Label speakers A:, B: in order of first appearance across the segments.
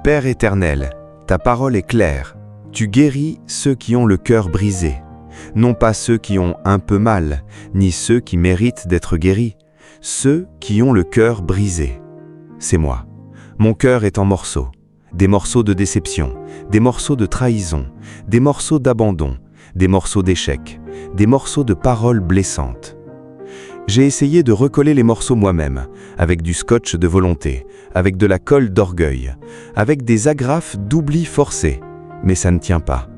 A: Père éternel, ta parole est claire. Tu guéris ceux qui ont le cœur brisé, non pas ceux qui ont un peu mal, ni ceux qui méritent d'être guéris, ceux qui ont le cœur brisé. C'est moi. Mon cœur est en morceaux, des morceaux de déception, des morceaux de trahison, des morceaux d'abandon, des morceaux d'échec, des morceaux de paroles blessantes. J'ai essayé de recoller les morceaux moi-même, avec du scotch de volonté, avec de la colle d'orgueil, avec des agrafes d'oubli forcé, mais ça ne tient pas.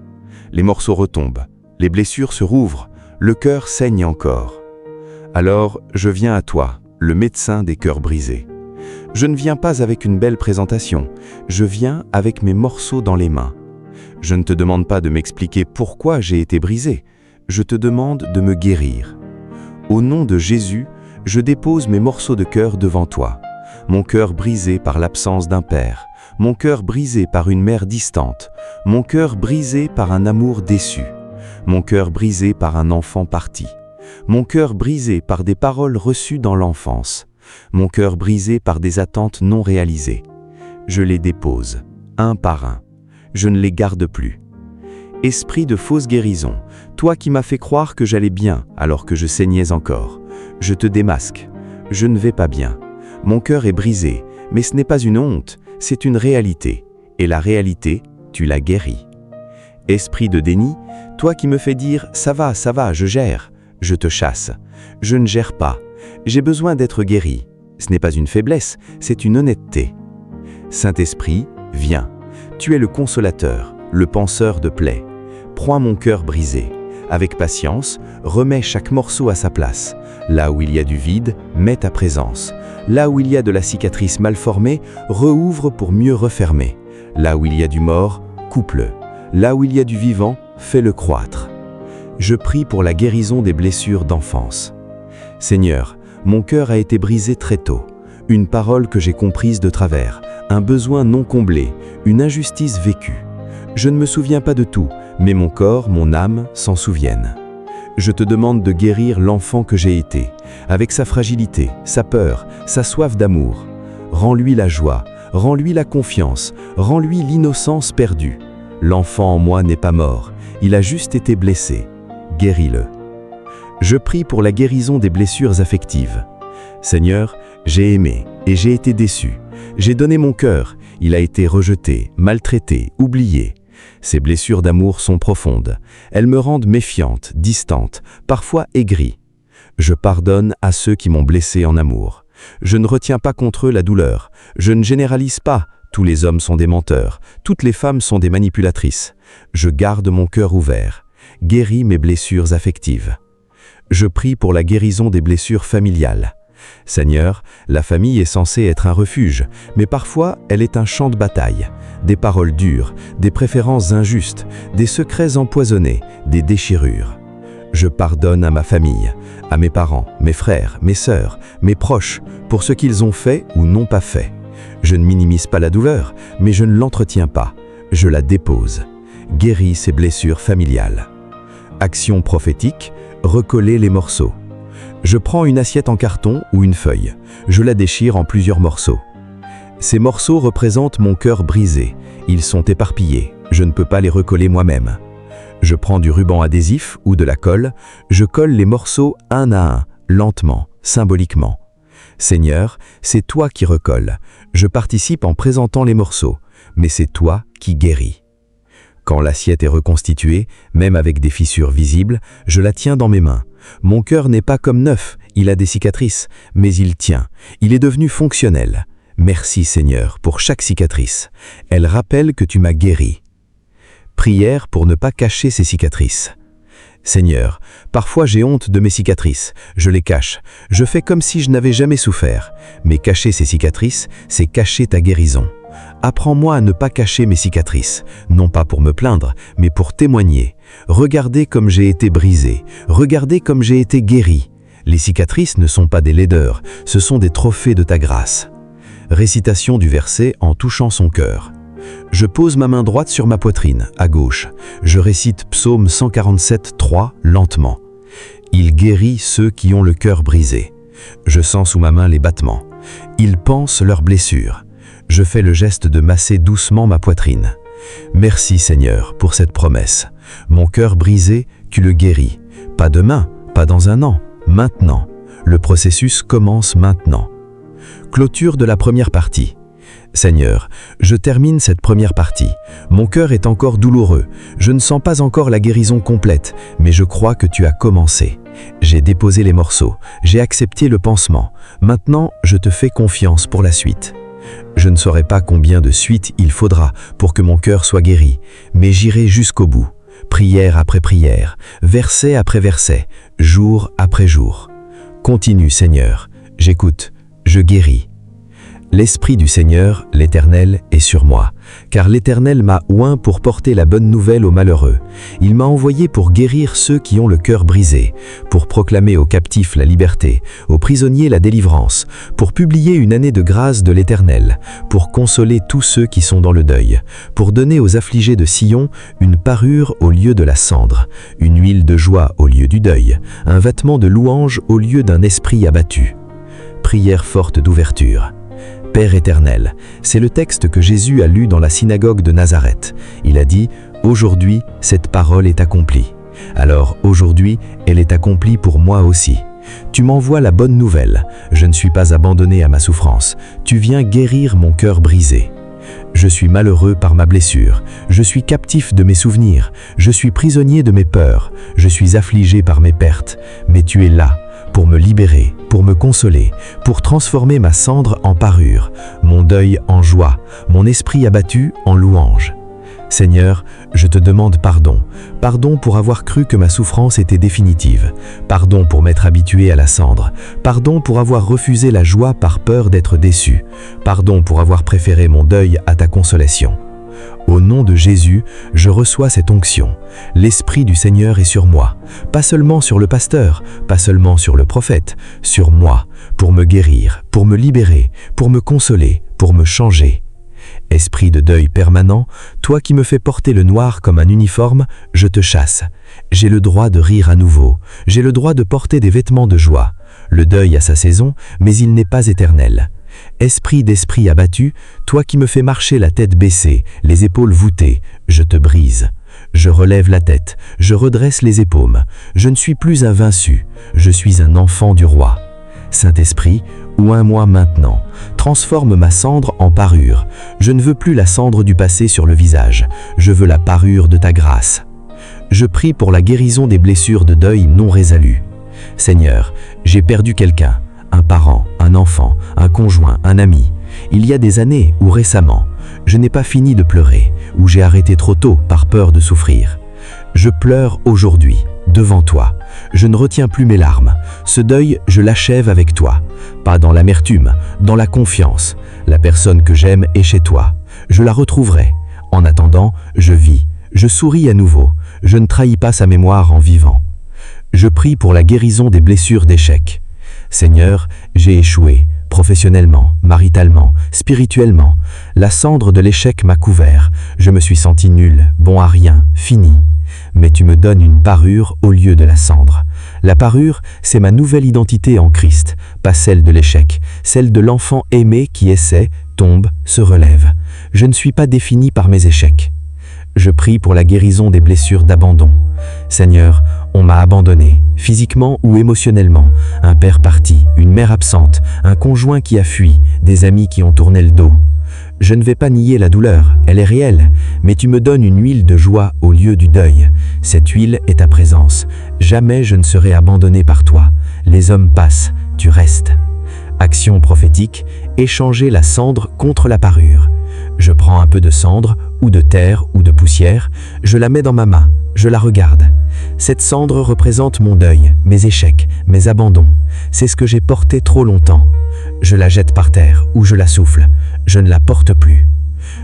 A: Les morceaux retombent, les blessures se rouvrent, le cœur saigne encore. Alors, je viens à toi, le médecin des cœurs brisés. Je ne viens pas avec une belle présentation, je viens avec mes morceaux dans les mains. Je ne te demande pas de m'expliquer pourquoi j'ai été brisé, je te demande de me guérir. Au nom de Jésus, je dépose mes morceaux de cœur devant toi. Mon cœur brisé par l'absence d'un père, mon cœur brisé par une mère distante, mon cœur brisé par un amour déçu, mon cœur brisé par un enfant parti, mon cœur brisé par des paroles reçues dans l'enfance, mon cœur brisé par des attentes non réalisées. Je les dépose, un par un. Je ne les garde plus. Esprit de fausse guérison, toi qui m'as fait croire que j'allais bien alors que je saignais encore, je te démasque. Je ne vais pas bien. Mon cœur est brisé, mais ce n'est pas une honte, c'est une réalité. Et la réalité, tu l'as guérie. Esprit de déni, toi qui me fais dire « ça va, je gère », je te chasse. Je ne gère pas. J'ai besoin d'être guéri. Ce n'est pas une faiblesse, c'est une honnêteté. Saint-Esprit, viens. Tu es le consolateur, le panseur de plaies. Prends mon cœur brisé. Avec patience, remets chaque morceau à sa place. Là où il y a du vide, mets ta présence. Là où il y a de la cicatrice mal formée, rouvre pour mieux refermer. Là où il y a du mort, coupe-le. Là où il y a du vivant, fais-le croître. Je prie pour la guérison des blessures d'enfance. Seigneur, mon cœur a été brisé très tôt. Une parole que j'ai comprise de travers, un besoin non comblé, une injustice vécue. Je ne me souviens pas de tout, mais mon corps, mon âme s'en souviennent. Je te demande de guérir l'enfant que j'ai été, avec sa fragilité, sa peur, sa soif d'amour. Rends-lui la joie, rends-lui la confiance, rends-lui l'innocence perdue. L'enfant en moi n'est pas mort, il a juste été blessé. Guéris-le. Je prie pour la guérison des blessures affectives. Seigneur, j'ai aimé et j'ai été déçu. J'ai donné mon cœur, il a été rejeté, maltraité, oublié. Ces blessures d'amour sont profondes. Elles me rendent méfiante, distante, parfois aigrie. Je pardonne à ceux qui m'ont blessé en amour. Je ne retiens pas contre eux la douleur. Je ne généralise pas. Tous les hommes sont des menteurs. Toutes les femmes sont des manipulatrices. Je garde mon cœur ouvert. Guéris mes blessures affectives. Je prie pour la guérison des blessures familiales. Seigneur, la famille est censée être un refuge, mais parfois elle est un champ de bataille. Des paroles dures, des préférences injustes, des secrets empoisonnés, des déchirures. Je pardonne à ma famille, à mes parents, mes frères, mes sœurs, mes proches, pour ce qu'ils ont fait ou n'ont pas fait. Je ne minimise pas la douleur, mais je ne l'entretiens pas. Je la dépose. Guéris ces blessures familiales. Action prophétique, recoller les morceaux. Je prends une assiette en carton ou une feuille. Je la déchire en plusieurs morceaux. Ces morceaux représentent mon cœur brisé. Ils sont éparpillés. Je ne peux pas les recoller moi-même. Je prends du ruban adhésif ou de la colle. Je colle les morceaux un à un, lentement, symboliquement. Seigneur, c'est toi qui recolles. Je participe en présentant les morceaux, mais c'est toi qui guéris. Quand l'assiette est reconstituée, même avec des fissures visibles, je la tiens dans mes mains. Mon cœur n'est pas comme neuf, il a des cicatrices, mais il tient, il est devenu fonctionnel. Merci Seigneur pour chaque cicatrice. Elle rappelle que tu m'as guéri. Prière pour ne pas cacher ces cicatrices. Seigneur, parfois j'ai honte de mes cicatrices, je les cache, je fais comme si je n'avais jamais souffert. Mais cacher ces cicatrices, c'est cacher ta guérison. Apprends-moi à ne pas cacher mes cicatrices, non pas pour me plaindre, mais pour témoigner. Regardez comme j'ai été brisé, regardez comme j'ai été guéri. Les cicatrices ne sont pas des laideurs, ce sont des trophées de ta grâce. Récitation du verset en touchant son cœur. Je pose ma main droite sur ma poitrine, à gauche. Je récite Psaume 147, 3, lentement. Il guérit ceux qui ont le cœur brisé. Je sens sous ma main les battements. Il panse leurs blessures.
B: Je fais le geste de masser doucement ma poitrine. Merci Seigneur pour cette promesse. Mon cœur brisé, tu le guéris. Pas demain, pas dans un an, maintenant. Le processus commence maintenant. Clôture de la première partie. Seigneur, je termine cette première partie. Mon cœur est encore douloureux. Je ne sens pas encore la guérison complète, mais je crois que tu as commencé. J'ai déposé les morceaux, j'ai accepté le pansement. Maintenant, je te fais confiance pour la suite. Je ne saurais pas combien de suites il faudra pour que mon cœur soit guéri, mais j'irai jusqu'au bout. Prière après prière, verset après verset, jour après jour. Continue, Seigneur. J'écoute, je guéris. L'Esprit du Seigneur, l'Éternel, est sur moi, car l'Éternel m'a oint pour porter la bonne nouvelle aux malheureux. Il m'a envoyé pour guérir ceux qui ont le cœur brisé, pour proclamer aux captifs la liberté, aux prisonniers la délivrance, pour publier une année de grâce de l'Éternel, pour consoler tous ceux qui sont dans le deuil, pour donner aux affligés de Sion une parure au lieu de la cendre, une huile de joie au lieu du deuil, un vêtement de louange au lieu d'un esprit abattu. Prière forte d'ouverture. Père éternel, c'est le texte que Jésus a lu dans la synagogue de Nazareth. Il a dit « Aujourd'hui, cette parole est accomplie. Alors aujourd'hui, elle est accomplie pour moi aussi. Tu m'envoies la bonne nouvelle. Je ne suis pas abandonné à ma souffrance. Tu viens guérir mon cœur brisé. Je suis malheureux par ma blessure. Je suis captif de mes souvenirs. Je suis prisonnier de mes peurs. Je suis affligé par mes pertes. Mais tu es là, pour me libérer, pour me consoler, pour transformer ma cendre en parure, mon deuil en joie, mon esprit abattu en louange. Seigneur, je te demande pardon. Pardon pour avoir cru que ma souffrance était définitive. Pardon pour m'être habitué à la cendre. Pardon pour avoir refusé la joie par peur d'être déçu. Pardon pour avoir préféré mon deuil à ta consolation. Au nom de Jésus, je reçois cette onction. L'Esprit du Seigneur est sur moi, pas seulement sur le pasteur, pas seulement sur le prophète, sur moi, pour me guérir, pour me libérer, pour me consoler, pour me changer. Esprit de deuil permanent, toi qui me fais porter le noir comme un uniforme, je te chasse. J'ai le droit de rire à nouveau, j'ai le droit de porter des vêtements de joie. Le deuil a sa saison, mais il n'est pas éternel. Esprit d'esprit abattu, toi qui me fais marcher la tête baissée, les épaules voûtées, je te brise. Je relève la tête, je redresse les épaules. Je ne suis plus un vaincu, je suis un enfant du roi. Saint-Esprit, oins-moi maintenant, transforme ma cendre en parure. Je ne veux plus la cendre du passé sur le visage, je veux la parure de ta grâce. Je prie pour la guérison des blessures de deuil non résolues. Seigneur, j'ai perdu quelqu'un. Un parent, un enfant, un conjoint, un ami. Il y a des années ou récemment, je n'ai pas fini de pleurer, ou j'ai arrêté trop tôt par peur de souffrir. Je pleure aujourd'hui, devant toi. Je ne retiens plus mes larmes. Ce deuil, je l'achève avec toi. Pas dans l'amertume, dans la confiance. La personne que j'aime est chez toi. Je la retrouverai. En attendant, je vis. Je souris à nouveau. Je ne trahis pas sa mémoire en vivant. Je prie pour la guérison des blessures d'échec. Seigneur, j'ai échoué, professionnellement, maritalement, spirituellement. La cendre de l'échec m'a couvert. Je me suis senti nul, bon à rien, fini. Mais tu me donnes une parure au lieu de la cendre. La parure, c'est ma nouvelle identité en Christ, pas celle de l'échec, celle de l'enfant aimé qui essaie, tombe, se relève. Je ne suis pas défini par mes échecs. Je prie pour la guérison des blessures d'abandon. Seigneur, on m'a abandonné, physiquement ou émotionnellement. Un père parti, une mère absente, un conjoint qui a fui, des amis qui ont tourné le dos. Je ne vais pas nier la douleur, elle est réelle, mais tu me donnes une huile de joie au lieu du deuil. Cette huile est ta présence. Jamais je ne serai abandonné par toi. Les hommes passent, tu restes. Action prophétique, échanger la cendre contre la parure. Je prends un peu de cendre, ou de terre, ou de poussière, je la mets dans ma main, je la regarde. Cette cendre représente mon deuil, mes échecs, mes abandons. C'est ce que j'ai porté trop longtemps. Je la jette par terre, ou je la souffle. Je ne la porte plus.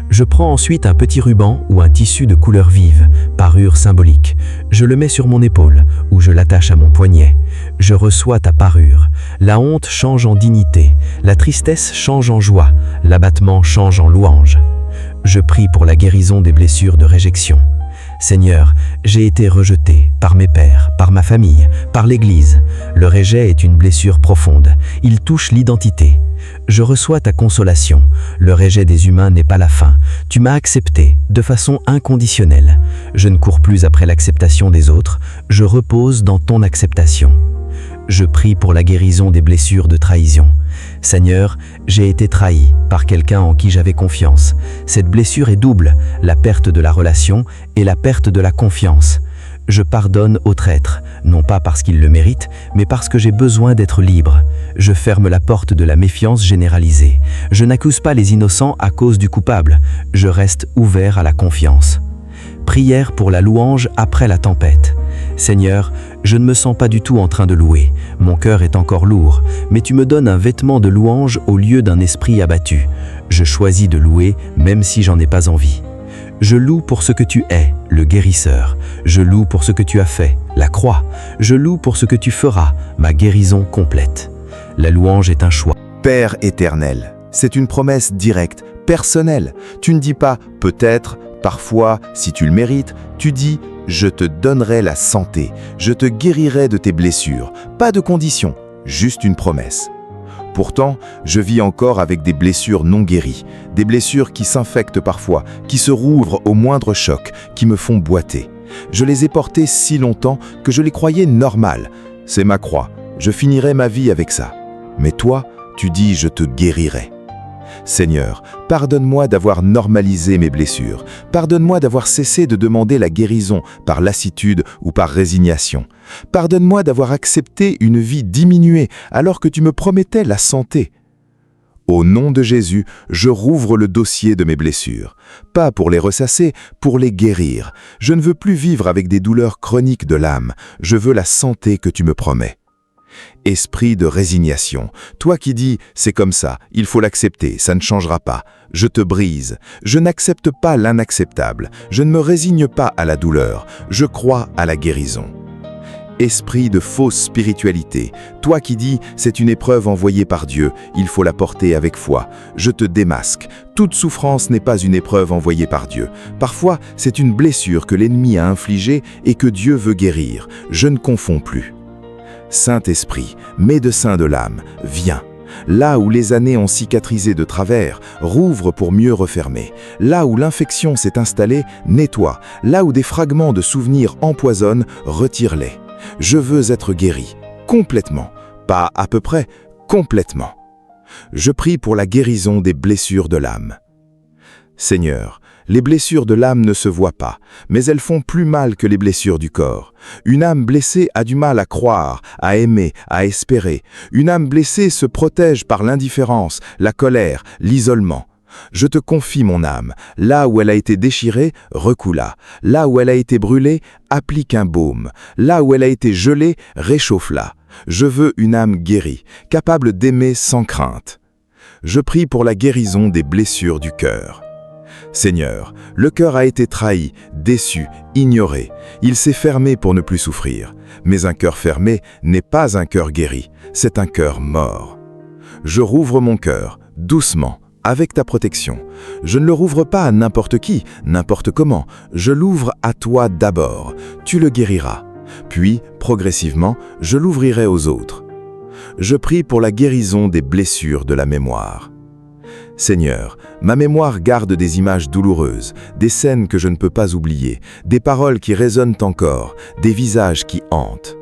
B: Je prends ensuite un petit ruban ou un tissu de couleur vive, parure symbolique. Je le mets sur mon épaule, ou je l'attache à mon poignet. Je reçois ta parure. La honte change en dignité, la tristesse change en joie, l'abattement change en louange. Je prie pour la guérison des blessures de réjection. Seigneur, j'ai été rejeté par mes pères, par ma famille, par l'Église. Le rejet est une blessure profonde. Il touche l'identité. je reçois ta consolation. Le rejet des humains n'est pas la fin. Tu m'as accepté de façon inconditionnelle. Je ne cours plus après l'acceptation des autres, je repose dans ton acceptation. Je prie pour la guérison des blessures de trahison. Seigneur, j'ai été trahi par quelqu'un en qui j'avais confiance. Cette blessure est double, la perte de la relation et la perte de la confiance. Je pardonne au traître, non pas parce qu'il le mérite, mais parce que j'ai besoin d'être libre. Je ferme la porte de la méfiance généralisée. Je n'accuse pas les innocents à cause du coupable. Je reste ouvert à la confiance. Prière pour la louange après la tempête. Seigneur, je ne me sens pas du tout en train de louer. Mon cœur est encore lourd, mais tu me donnes un vêtement de louange au lieu d'un esprit abattu. Je choisis de louer même si j'en ai pas envie. Je loue pour ce que tu es, le guérisseur. Je loue pour ce que tu as fait, la croix. Je loue pour ce que tu feras, ma guérison complète. La louange est un choix.
A: Père éternel, c'est une promesse directe, personnelle. Tu ne dis pas « peut-être », parfois, si tu le mérites, tu dis « je te donnerai la santé, je te guérirai de tes blessures ». Pas de condition, juste une promesse. Pourtant, je vis encore avec des blessures non guéries, des blessures qui s'infectent parfois, qui se rouvrent au moindre choc, qui me font boiter. Je les ai portées si longtemps que je les croyais normales. C'est ma croix, je finirai ma vie avec ça. Mais toi, tu dis « je te guérirai ». Seigneur, pardonne-moi d'avoir normalisé mes blessures. Pardonne-moi d'avoir cessé de demander la guérison par lassitude ou par résignation. Pardonne-moi d'avoir accepté une vie diminuée alors que tu me promettais la santé. Au nom de Jésus, je rouvre le dossier de mes blessures. Pas pour les ressasser, pour les guérir. Je ne veux plus vivre avec des douleurs chroniques de l'âme. Je veux la santé que tu me promets. Esprit de résignation, toi qui dis « c'est comme ça, il faut l'accepter, ça ne changera pas », je te brise. Je n'accepte pas l'inacceptable, je ne me résigne pas à la douleur, je crois à la guérison. Esprit de fausse spiritualité, toi qui dis « c'est une épreuve envoyée par Dieu, il faut la porter avec foi », je te démasque. Toute souffrance n'est pas une épreuve envoyée par Dieu. Parfois, c'est une blessure que l'ennemi a infligée et que Dieu veut guérir. Je ne confonds plus. Saint-Esprit, médecin de l'âme, viens. Là où les années ont cicatrisé de travers, rouvre pour mieux refermer. Là où l'infection s'est installée, nettoie. Là où des fragments de souvenirs empoisonnent, retire-les. Je veux être guéri, complètement. Pas à peu près, complètement. Je prie pour la guérison des blessures de l'âme. Seigneur, les blessures de l'âme ne se voient pas, mais elles font plus mal que les blessures du corps. Une âme blessée a du mal à croire, à aimer, à espérer. Une âme blessée se protège par l'indifférence, la colère, l'isolement. Je te confie mon âme. Là où elle a été déchirée, recoue-la. Là où elle a été brûlée, applique un baume. Là où elle a été gelée, réchauffe-la. Je veux une âme guérie, capable d'aimer sans crainte. Je prie pour la guérison des blessures du cœur. Seigneur, le cœur a été trahi, déçu, ignoré. Il s'est fermé pour ne plus souffrir. Mais un cœur fermé n'est pas un cœur guéri, c'est un cœur mort. Je rouvre mon cœur, doucement, avec ta protection. Je ne le rouvre pas à n'importe qui, n'importe comment. Je l'ouvre à toi d'abord. Tu le guériras. Puis, progressivement, je l'ouvrirai aux autres. Je prie pour la guérison des blessures de la mémoire. Seigneur, ma mémoire garde des images douloureuses, des scènes que je ne peux pas oublier, des paroles qui résonnent encore, des visages qui hantent.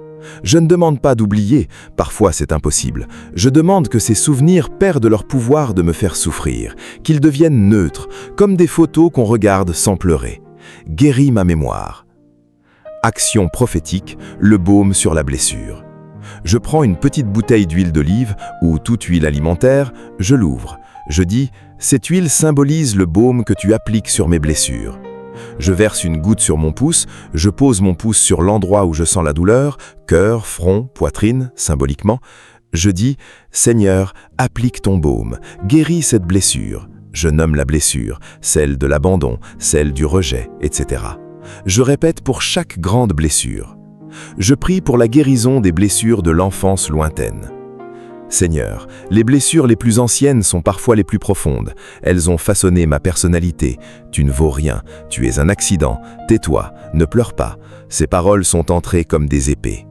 A: Je ne demande pas d'oublier, parfois c'est impossible. Je demande que ces souvenirs perdent leur pouvoir de me faire souffrir, qu'ils deviennent neutres, comme des photos qu'on regarde sans pleurer. Guéris ma mémoire. Action prophétique, le baume sur la blessure. Je prends une petite bouteille d'huile d'olive ou toute huile alimentaire, je l'ouvre. Je dis, cette huile symbolise le baume que tu appliques sur mes blessures. Je verse une goutte sur mon pouce, je pose mon pouce sur l'endroit où je sens la douleur, cœur, front, poitrine, symboliquement. Je dis, Seigneur, applique ton baume, guéris cette blessure. Je nomme la blessure, celle de l'abandon, celle du rejet, etc. Je répète pour chaque grande blessure. Je prie pour la guérison des blessures de l'enfance lointaine. Seigneur, les blessures les plus anciennes sont parfois les plus profondes. Elles ont façonné ma personnalité. Tu ne vaux rien, tu es un accident, tais-toi, ne pleure pas. Ces paroles sont entrées comme des épées.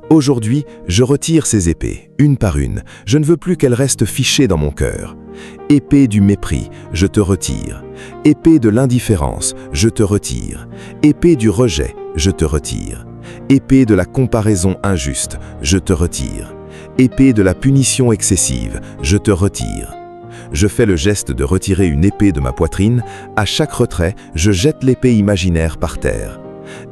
C: Aujourd'hui, je retire ces épées, une par une. Je ne veux plus qu'elles restent fichées dans mon cœur. Épée du mépris, je te retire. Épée de l'indifférence, je te retire. Épée du rejet, je te retire. Épée de la comparaison injuste, je te retire. Épée de la punition excessive, je te retire. Je fais le geste de retirer une épée de ma poitrine. À chaque retrait, je jette l'épée imaginaire par terre.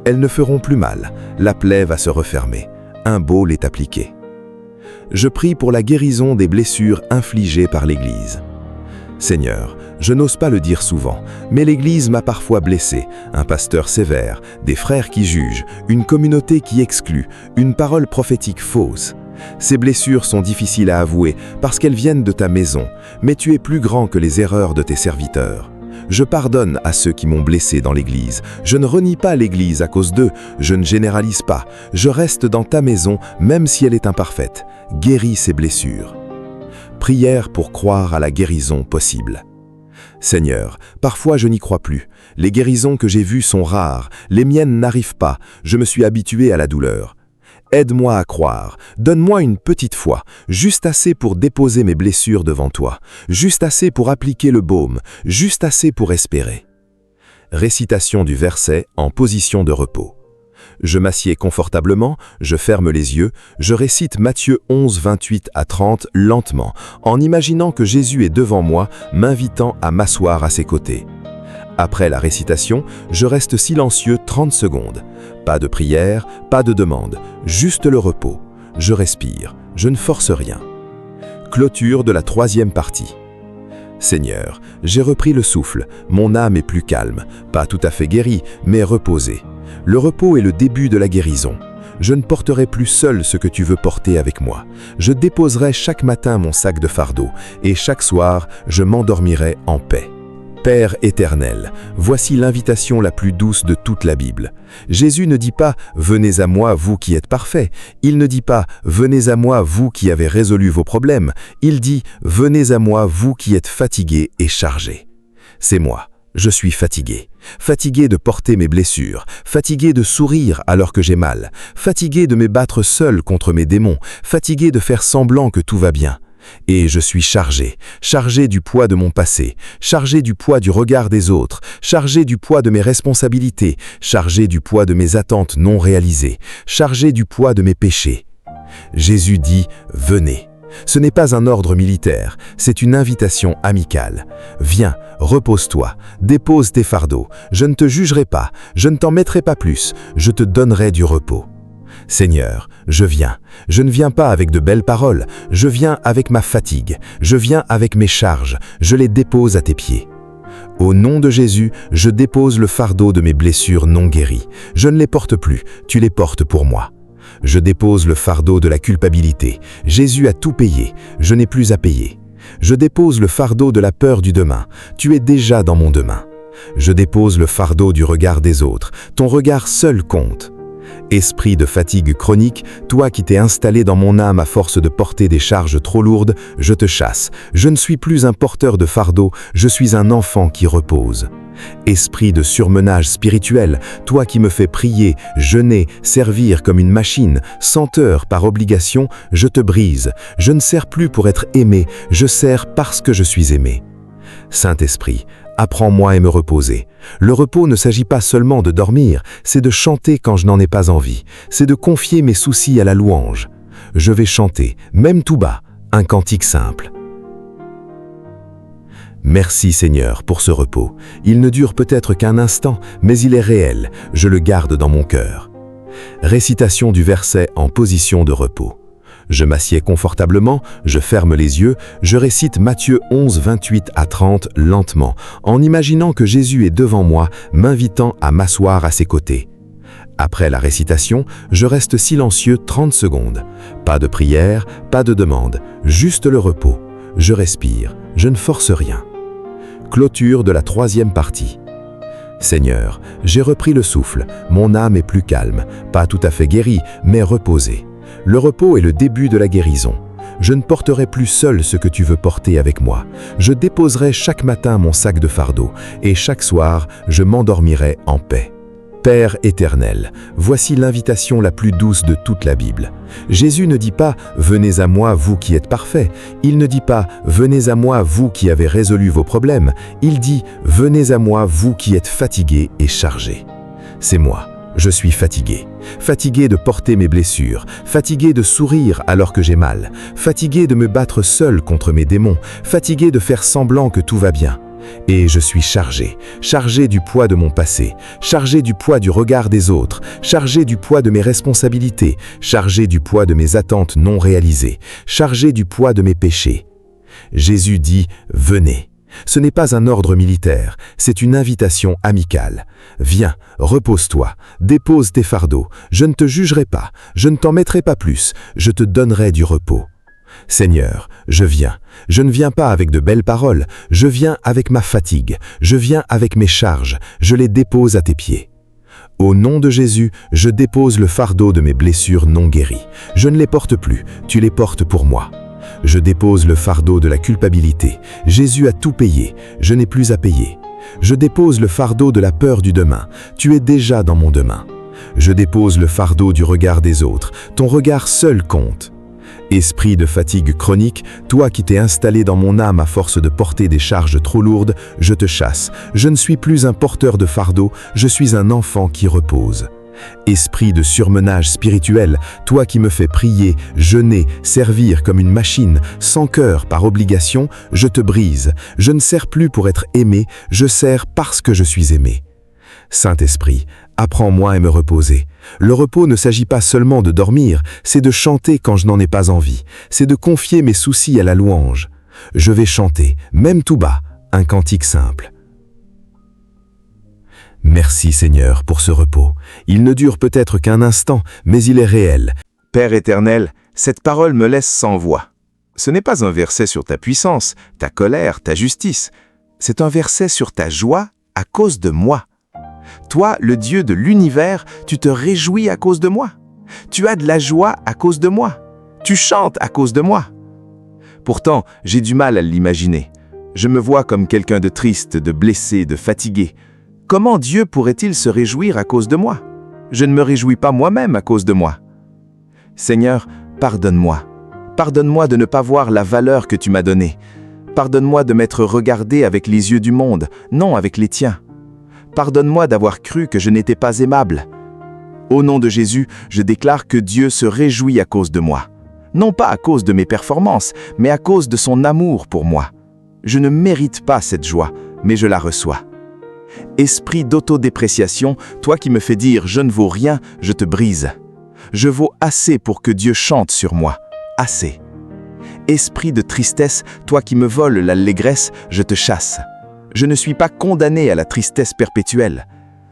C: Elles ne feront plus mal, la plaie va se refermer. Un baume est appliqué. Je prie pour la guérison des blessures infligées par l'Église. Seigneur, je n'ose pas le dire souvent, mais l'Église m'a parfois blessé, un pasteur sévère, des frères qui jugent, une communauté qui exclut, une parole prophétique fausse. Ces blessures sont difficiles à avouer parce qu'elles viennent de ta maison, mais tu es plus grand que les erreurs de tes serviteurs. Je pardonne à ceux qui m'ont blessé dans l'Église. Je ne renie pas l'Église à cause d'eux, je ne généralise pas. Je reste dans ta maison, même si elle est imparfaite. Guéris ces blessures. Prière pour croire à la guérison possible. Seigneur, parfois je n'y crois plus. Les guérisons que j'ai vues sont rares, les miennes n'arrivent pas, je me suis habitué à la douleur. Aide-moi à croire, donne-moi une petite foi, juste assez pour déposer mes blessures devant toi, juste assez pour appliquer le baume, juste assez pour espérer. Récitation du verset en position de repos. Je m'assieds confortablement, je ferme les yeux, je récite Matthieu 11, 28 à 30 lentement, en imaginant que Jésus est devant moi, m'invitant à m'asseoir à ses côtés. Après la récitation, je reste silencieux 30 secondes. Pas de prière, pas de demande, juste le repos. Je respire, je ne force rien. Clôture de la 3e partie. Seigneur, j'ai repris le souffle, mon âme est plus calme, pas tout à fait guérie, mais reposée. Le repos est le début de la guérison. Je ne porterai plus seul ce que tu veux porter avec moi. Je déposerai chaque matin mon sac de fardeau, et chaque soir, je m'endormirai en paix. Père éternel, voici l'invitation la plus douce de toute la Bible. Jésus ne dit pas « Venez à moi, vous qui êtes parfaits ». Il ne dit pas « Venez à moi, vous qui avez résolu vos problèmes ». Il dit « Venez à moi, vous qui êtes fatigués et chargés ». C'est moi, je suis fatigué. Fatigué de porter mes blessures, fatigué de sourire alors que j'ai mal, fatigué de me battre seul contre mes démons, fatigué de faire semblant que tout va bien. Et je suis chargé du poids de mon passé, chargé du poids du regard des autres, chargé du poids de mes responsabilités, chargé du poids de mes attentes non réalisées, chargé du poids de mes péchés. Jésus dit « Venez ». Ce n'est pas un ordre militaire, c'est une invitation amicale. Viens, repose-toi, dépose tes fardeaux, je ne te jugerai pas, je ne t'en mettrai pas plus, je te donnerai du repos. Seigneur, je ne viens pas avec de belles paroles, je viens avec ma fatigue, je viens avec mes charges, je les dépose à tes pieds. Au nom de Jésus, je dépose le fardeau de mes blessures non guéries. Je ne les porte plus, tu les portes pour moi. Je dépose le fardeau de la culpabilité. Jésus a tout payé, je n'ai plus à payer. Je dépose le fardeau de la peur du demain, tu es déjà dans mon demain. Je dépose le fardeau du regard des autres, ton regard seul compte. Esprit de fatigue chronique, toi qui t'es installé dans mon âme à force de porter des charges trop lourdes, je te chasse. Je ne suis plus un porteur de fardeau, je suis un enfant qui repose. Esprit de surmenage spirituel, toi qui me fais prier, jeûner, servir comme une machine, senteur par obligation, je te brise. Je ne sers plus pour être aimé, je sers parce que je suis aimé. Saint-Esprit, apprends-moi à me reposer. Le repos ne s'agit pas seulement de dormir, c'est de chanter quand je n'en ai pas envie. C'est de confier mes soucis à la louange. Je vais chanter, même tout bas, un cantique simple. Merci Seigneur pour ce repos. Il ne dure peut-être qu'un instant, mais il est réel. Je le garde dans mon cœur. Récitation du verset en position de repos. Je m'assieds confortablement, je ferme les yeux, je récite Matthieu 11, 28 à 30 lentement, en imaginant que Jésus est devant moi, m'invitant à m'asseoir à ses côtés. Après la récitation, je reste silencieux 30 secondes. Pas de prière, pas de demande, juste le repos. Je respire, je ne force rien. Clôture de la 3e partie. Seigneur, j'ai repris le souffle, mon âme est plus calme, pas tout à fait guérie, mais reposée. Le repos est le début de la guérison. Je ne porterai plus seul ce que tu veux porter avec moi. Je déposerai chaque matin mon sac de fardeau, et chaque soir, je m'endormirai en paix. Père éternel, voici l'invitation la plus douce de toute la Bible. Jésus ne dit pas « Venez à moi, vous qui êtes parfaits ». Il ne dit pas « Venez à moi, vous qui avez résolu vos problèmes ». Il dit « Venez à moi, vous qui êtes fatigués et chargés ». C'est moi. Je suis fatigué. Fatigué de porter mes blessures, fatigué de sourire alors que j'ai mal, fatigué de me battre seul contre mes démons, fatigué de faire semblant que tout va bien. Et je suis chargé, chargé du poids de mon passé, chargé du poids du regard des autres, chargé du poids de mes responsabilités, chargé du poids de mes attentes non réalisées, chargé du poids de mes péchés. Jésus dit « Venez ». Ce n'est pas un ordre militaire, c'est une invitation amicale. Viens, repose-toi, dépose tes fardeaux, je ne te jugerai pas, je ne t'en mettrai pas plus, je te donnerai du repos. Seigneur, je ne viens pas avec de belles paroles, je viens avec ma fatigue, je viens avec mes charges, je les dépose à tes pieds. Au nom de Jésus, je dépose le fardeau de mes blessures non guéries. Je ne les porte plus, tu les portes pour moi. Je dépose le fardeau de la culpabilité. Jésus a tout payé, je n'ai plus à payer. Je dépose le fardeau de la peur du demain. Tu es déjà dans mon demain. Je dépose le fardeau du regard des autres. Ton regard seul compte. Esprit de fatigue chronique, toi qui t'es installé dans mon âme à force de porter des charges trop lourdes, je te chasse. Je ne suis plus un porteur de fardeau, je suis un enfant qui repose. Esprit de surmenage spirituel, toi qui me fais prier, jeûner, servir comme une machine, sans cœur par obligation, je te brise. Je ne sers plus pour être aimé, je sers parce que je suis aimé. Saint-Esprit, apprends-moi à me reposer. Le repos ne s'agit pas seulement de dormir, c'est de chanter quand je n'en ai pas envie, c'est de confier mes soucis à la louange. Je vais chanter, même tout bas, un cantique simple. Merci Seigneur pour ce repos. Il ne dure peut-être qu'un instant, mais il est réel.
A: Père éternel, cette parole me laisse sans voix. Ce n'est pas un verset sur ta puissance, ta colère, ta justice. C'est un verset sur ta joie à cause de moi. Toi, le Dieu de l'univers, tu te réjouis à cause de moi. Tu as de la joie à cause de moi. Tu chantes à cause de moi. Pourtant, j'ai du mal à l'imaginer. Je me vois comme quelqu'un de triste, de blessé, de fatigué. Comment Dieu pourrait-il se réjouir à cause de moi? Je ne me réjouis pas moi-même à cause de moi. Seigneur, pardonne-moi. Pardonne-moi de ne pas voir la valeur que tu m'as donnée. Pardonne-moi de m'être regardé avec les yeux du monde, non avec les tiens. Pardonne-moi d'avoir cru que je n'étais pas aimable. Au nom de Jésus, je déclare que Dieu se réjouit à cause de moi. Non pas à cause de mes performances, mais à cause de son amour pour moi. Je ne mérite pas cette joie, mais je la reçois. Esprit d'autodépréciation, toi qui me fais dire « je ne vaux rien », je te brise. Je vaux assez pour que Dieu chante sur moi. Assez. Esprit de tristesse, toi qui me voles l'allégresse, je te chasse. Je ne suis pas condamné à la tristesse perpétuelle.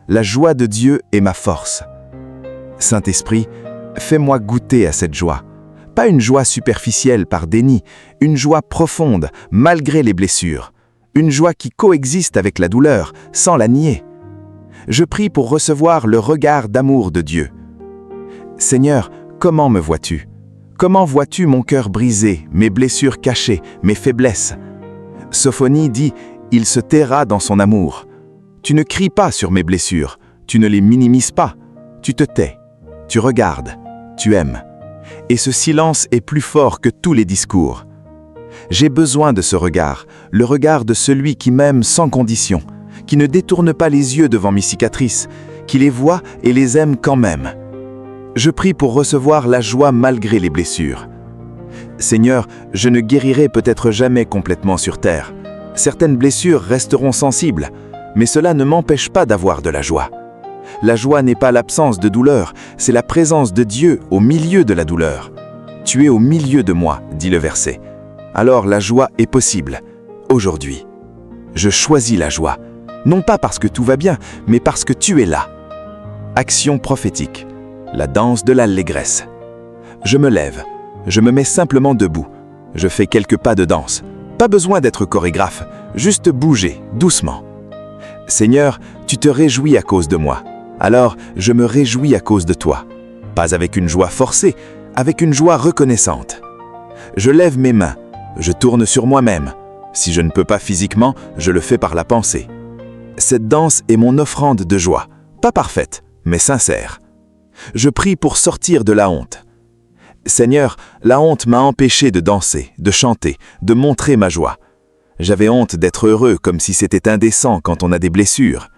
A: La joie de Dieu est ma force. Saint-Esprit, fais-moi goûter à cette joie. Pas une joie superficielle par déni, une joie profonde, malgré les blessures. Une joie qui coexiste avec la douleur, sans la nier. Je prie pour recevoir le regard d'amour de Dieu. Seigneur, comment me vois-tu? Comment vois-tu mon cœur brisé, mes blessures cachées, mes faiblesses? Sophonie dit « Il se taira dans son amour ». Tu ne cries pas sur mes blessures, tu ne les minimises pas. Tu te tais, tu regardes, tu aimes. Et ce silence est plus fort que tous les discours. J'ai besoin de ce regard, le regard de celui qui m'aime sans condition, qui ne détourne pas les yeux devant mes cicatrices, qui les voit et les aime quand même. Je prie pour recevoir la joie malgré les blessures. Seigneur, je ne guérirai peut-être jamais complètement sur terre. Certaines blessures resteront sensibles, mais cela ne m'empêche pas d'avoir de la joie. La joie n'est pas l'absence de douleur, c'est la présence de Dieu au milieu de la douleur. Tu es au milieu de moi, dit le verset. Alors la joie est possible, aujourd'hui. Je choisis la joie, non pas parce que tout va bien, mais parce que tu es là. Action prophétique, la danse de l'allégresse. Je me lève, je me mets simplement debout. Je fais quelques pas de danse. Pas besoin d'être chorégraphe, juste bouger, doucement. Seigneur, tu te réjouis à cause de moi. Alors, je me réjouis à cause de toi. Pas avec une joie forcée, avec une joie reconnaissante. Je lève mes mains, je tourne sur moi-même. Si je ne peux pas physiquement, je le fais par la pensée. Cette danse est mon offrande de joie,
C: Pas parfaite, mais sincère. Je prie pour sortir de la honte. Seigneur, la honte m'a empêché de danser, de chanter, de montrer ma joie. J'avais honte d'être heureux comme si c'était indécent quand on a des blessures.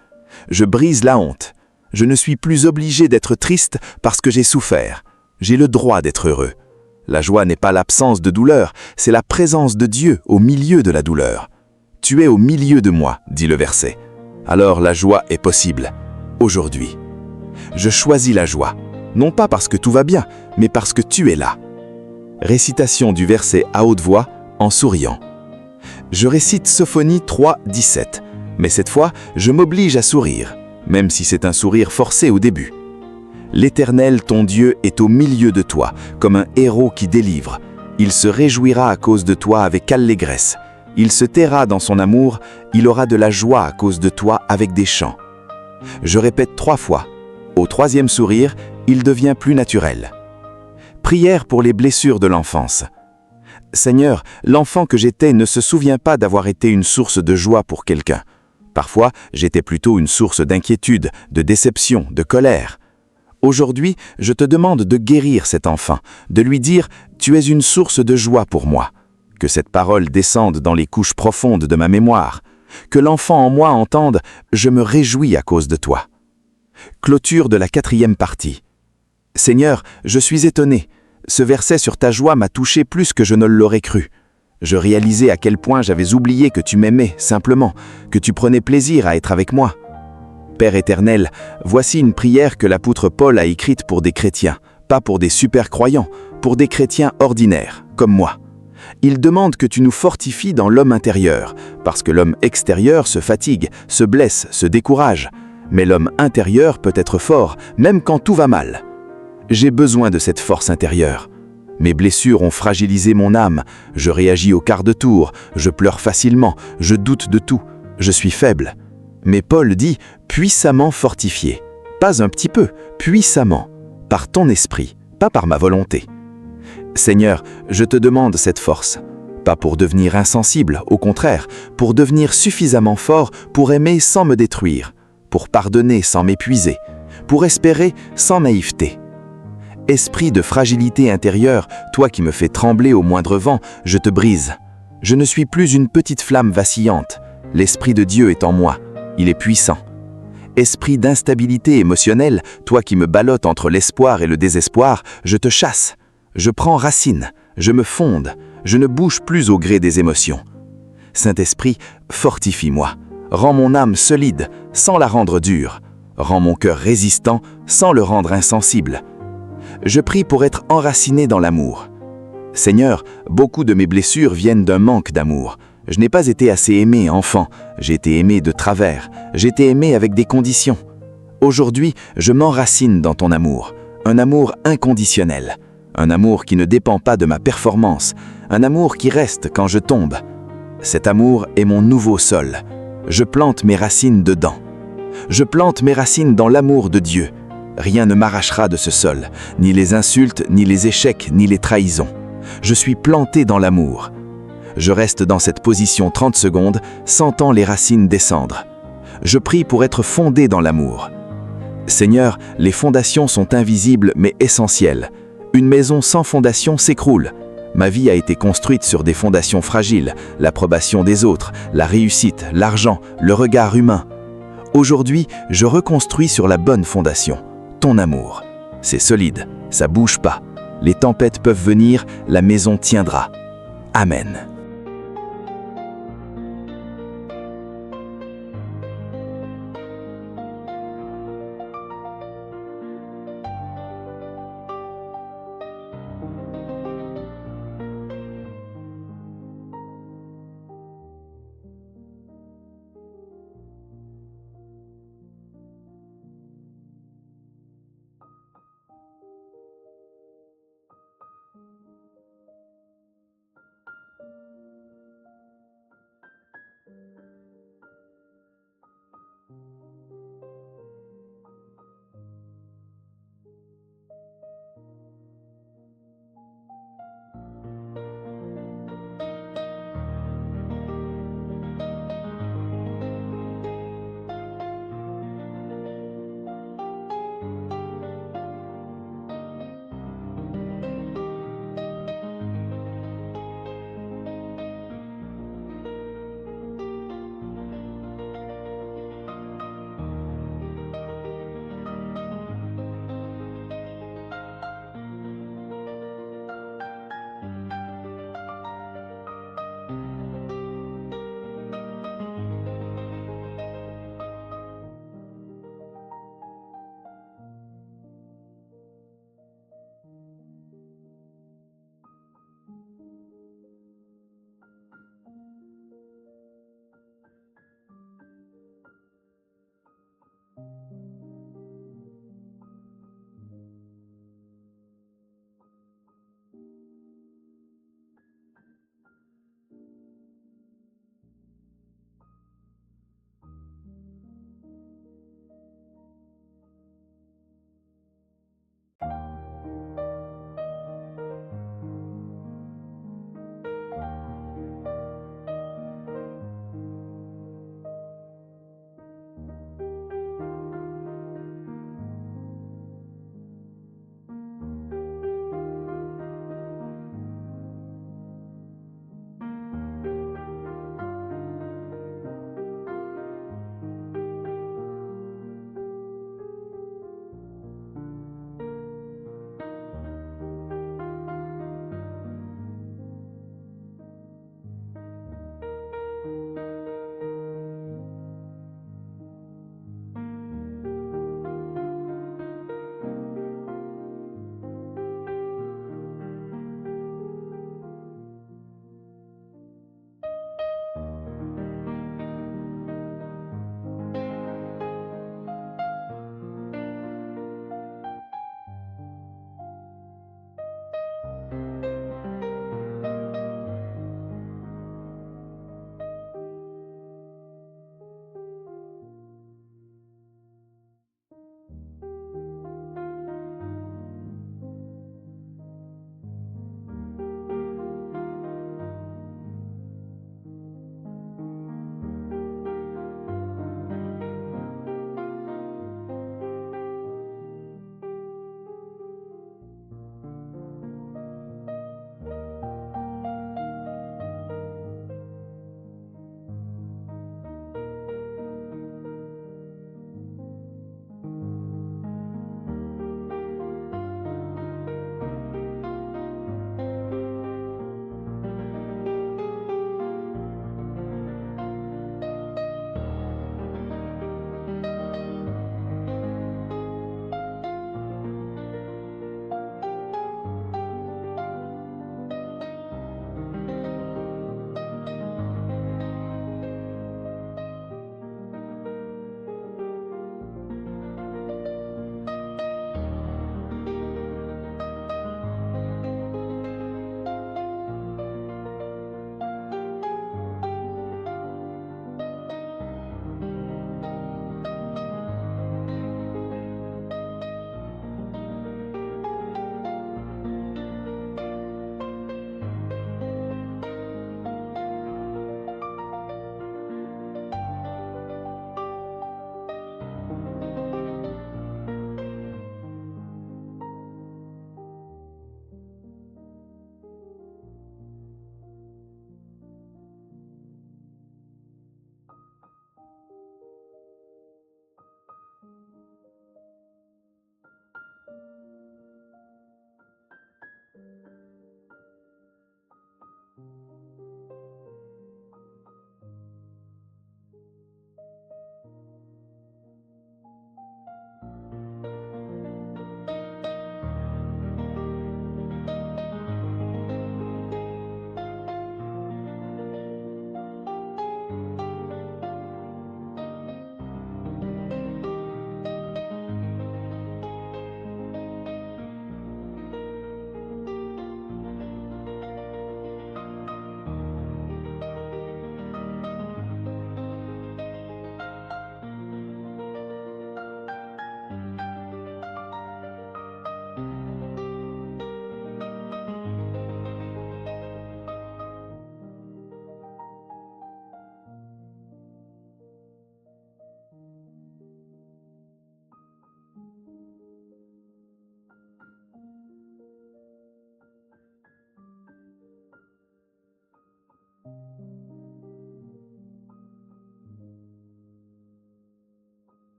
C: Je brise la honte. Je ne suis plus obligé d'être triste parce que j'ai souffert. J'ai le droit d'être heureux. La joie n'est pas l'absence de douleur, c'est la présence de Dieu au milieu de la douleur. Tu es au milieu de moi, dit le verset. Alors la joie est possible, aujourd'hui. Je choisis la joie, non pas parce que tout va bien, mais parce que tu es là. Récitation du verset à haute voix, en souriant. Je récite Sophonie 3, 17, mais cette fois, je m'oblige à sourire, même si c'est un sourire forcé au début. L'Éternel, ton Dieu, est au milieu de toi, comme un héros qui délivre. Il se réjouira à cause de toi avec allégresse. Il se taira dans son amour, il aura de la joie à cause de toi avec des chants. Je répète 3 fois. Au 3e sourire, il devient plus naturel. Prière pour les blessures de l'enfance. Seigneur, l'enfant que j'étais ne se souvient pas d'avoir été une source de joie pour quelqu'un. Parfois, j'étais plutôt une source d'inquiétude, de déception, de colère. Aujourd'hui, je te demande de guérir cet enfant, de lui dire « Tu es une source de joie pour moi ». Que cette parole descende dans les couches profondes de ma mémoire. Que l'enfant en moi entende « Je me réjouis à cause de toi ». Clôture de la 4e partie. Seigneur, je suis étonné. Ce verset sur ta joie m'a touché plus que je ne l'aurais cru. Je réalisais à quel point j'avais oublié que tu m'aimais simplement, que tu prenais plaisir à être avec moi. Père éternel, voici une prière que l'apôtre Paul a écrite pour des chrétiens, pas pour des super-croyants, pour des chrétiens ordinaires, comme moi. Il demande que tu nous fortifies dans l'homme intérieur, parce que l'homme extérieur se fatigue, se blesse, se décourage. Mais l'homme intérieur peut être fort, même quand tout va mal. J'ai besoin de cette force intérieure. Mes blessures ont fragilisé mon âme, je réagis au quart de tour, je pleure facilement, je doute de tout, je suis faible. Mais Paul dit « puissamment fortifié ». Pas un petit peu, puissamment, par ton esprit, pas par ma volonté. Seigneur, je te demande cette force, pas pour devenir insensible, au contraire, pour devenir suffisamment fort pour aimer sans me détruire, pour pardonner sans m'épuiser, pour espérer sans naïveté. Esprit de fragilité intérieure, toi qui me fais trembler au moindre vent, je te brise. Je ne suis plus une petite flamme vacillante. L'Esprit de Dieu est en moi. Il est puissant. Esprit d'instabilité émotionnelle, toi qui me ballottes entre l'espoir et le désespoir, je te chasse. Je prends racine, je me fonde, je ne bouge plus au gré des émotions. Saint-Esprit, fortifie-moi. Rends mon âme solide, sans la rendre dure. Rends mon cœur résistant, sans le rendre insensible. Je prie pour être enraciné dans l'amour. Seigneur, beaucoup de mes blessures viennent d'un manque d'amour. Je n'ai pas été assez aimé enfant, j'ai été aimé de travers, j'ai été aimé avec des conditions. Aujourd'hui, je m'enracine dans ton amour, un amour inconditionnel, un amour qui ne dépend pas de ma performance, un amour qui reste quand je tombe. Cet amour est mon nouveau sol. Je plante mes racines dedans. Je plante mes racines dans l'amour de Dieu. Rien ne m'arrachera de ce sol, ni les insultes, ni les échecs, ni les trahisons. Je suis planté dans l'amour. Je reste dans cette position 30 secondes, sentant les racines descendre. Je prie pour être fondé dans l'amour. Seigneur, les fondations sont invisibles mais essentielles. Une maison sans fondation s'écroule. Ma vie a été construite sur des fondations fragiles, l'approbation des autres, la réussite, l'argent, le regard humain. Aujourd'hui, je reconstruis sur la bonne fondation. Ton amour. C'est solide, ça bouge pas. Les tempêtes peuvent venir, la maison tiendra. Amen.